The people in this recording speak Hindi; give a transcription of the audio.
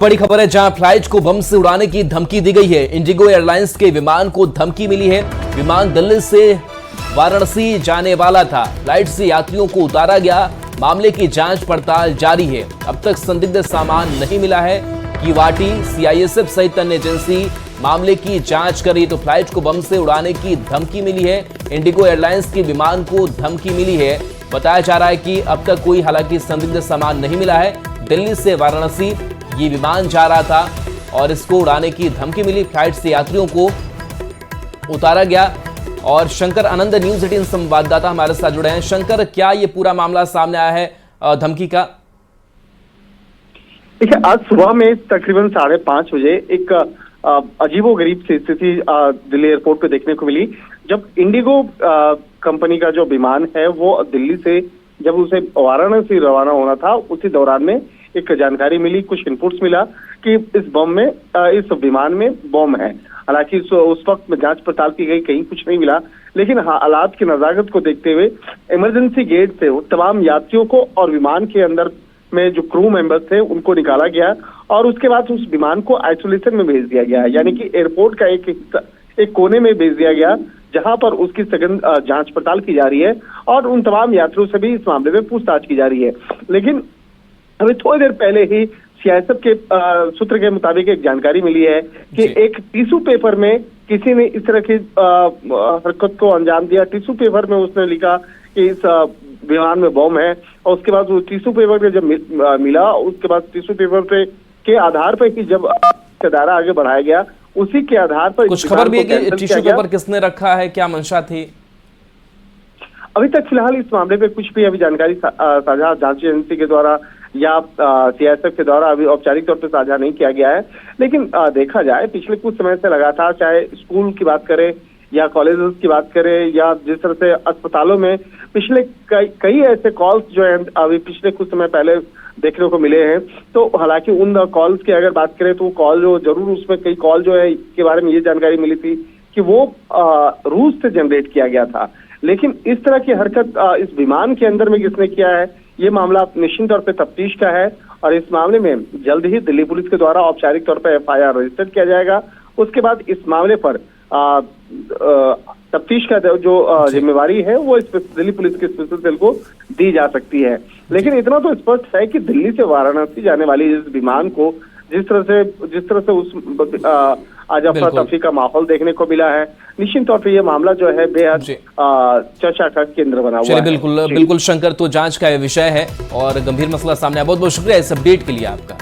बड़ी खबर है, जहां फ्लाइट को बम से उड़ाने की धमकी दी गई है। इंडिगो एयरलाइंस के विमान को धमकी मिली है। विमान दिल्ली से वाराणसी जाने वाला था। फ्लाइट से यात्रियों को उतारा गया। मामले की जांच पड़ताल जारी है। अब तक संदिग्ध सामान नहीं मिला है। किवाटी, सीआईएसएफ सहित अन्य एजेंसी मामले की जांच कर रही। तो फ्लाइट को बम से उड़ाने की धमकी मिली है। इंडिगो एयरलाइंस के विमान को धमकी मिली है। बताया जा रहा है कि अब तक कोई हालांकि संदिग्ध सामान नहीं मिला है। दिल्ली से वाराणसी ये विमान जा रहा था और इसको उड़ाने की धमकी मिली। फ्लाइट से यात्रियों को उतारा गया। और शंकर आनंद, न्यूज़ 18 संवाददाता हमारे साथ जुड़े हैं। शंकर, क्या ये पूरा मामला सामने आया है धमकी का? देखिए, आज सुबह में तकरीबन 5:30 बजे एक अजीबोगरीब सी स्थिति दिल्ली एयरपोर्ट पे देखने को मिली, जब इंडिगो कंपनी का जो विमान है वो दिल्ली से जब उसे वाराणसी रवाना होना था, उसी दौरान में एक जानकारी मिली, कुछ इनपुट्स मिला कि इस विमान में बम है। हालांकि उस वक्त जांच पड़ताल की गई, कहीं कुछ नहीं मिला। लेकिन हालात की नजाकत को देखते हुए इमरजेंसी गेट से तमाम यात्रियों को और विमान के अंदर में जो क्रू मेंबर्स थे उनको निकाला गया और उसके बाद उस विमान को आइसोलेशन में भेज दिया गया, यानी कि एयरपोर्ट का एक कोने में भेज दिया गया, जहां पर उसकी सघन जांच पड़ताल की जा रही है और उन तमाम यात्रियों से भी इस मामले में पूछताछ की जा रही है। लेकिन अभी थोड़ी देर पहले ही सीआईएसएफ के सूत्र के मुताबिक एक जानकारी मिली है कि एक टिश्यू पेपर में किसी ने इस तरह की हरकत को अंजाम दिया। टिश्यू पेपर में उसने लिखा कि इस विमान में बम है और उसके बाद वो टिश्यू पेपर पे जब मिला, उसके बाद टिश्यू पेपर पे के आधार पर ही जब दायरा आगे बढ़ाया गया, उसी के आधार पर कुछ खबर भी है कि टिश्यू पेपर किसने रखा है, क्या मंशा थी? अभी तक फिलहाल इस मामले पे कुछ भी अभी जानकारी साझा जांच एजेंसी के द्वारा या सीआईएसएफ के द्वारा अभी औपचारिक तौर पर साझा नहीं किया गया है। लेकिन देखा जाए, पिछले कुछ समय से लगातार, चाहे स्कूल की बात करें या कॉलेजेस की बात करें या जिस तरह से अस्पतालों में पिछले कई ऐसे कॉल्स जो है अभी पिछले कुछ समय पहले देखने को मिले हैं। तो हालांकि उन कॉल्स की अगर बात करें तो वो कॉल जो जरूर, उसमें कई कॉल जो है के बारे में ये जानकारी मिली थी कि वो रूस से जनरेट किया गया था। लेकिन इस तरह की हरकत इस विमान के अंदर में किसने किया है, ये मामला निश्चित तौर पे तफ्तीश का है और इस मामले में जल्द ही दिल्ली पुलिस के द्वारा औपचारिक तौर पर एफआईआर रजिस्टर किया जाएगा। उसके बाद इस मामले पर तफ्तीश का जो जिम्मेवारी है वो दिल्ली पुलिस के स्पेशल सेल को दी जा सकती है। लेकिन इतना तो स्पष्ट है कि दिल्ली से वाराणसी जाने वाली इस विमान को जिस तरह से उस आज अफरा तफरी का माहौल देखने को मिला है, निश्चित तौर पे ये मामला जो है बेहद चर्चा का केंद्र बना हुआ है। बिल्कुल शंकर, तो जांच का विषय है और गंभीर मसला सामने आया। बहुत बहुत शुक्रिया इस अपडेट के लिए आपका।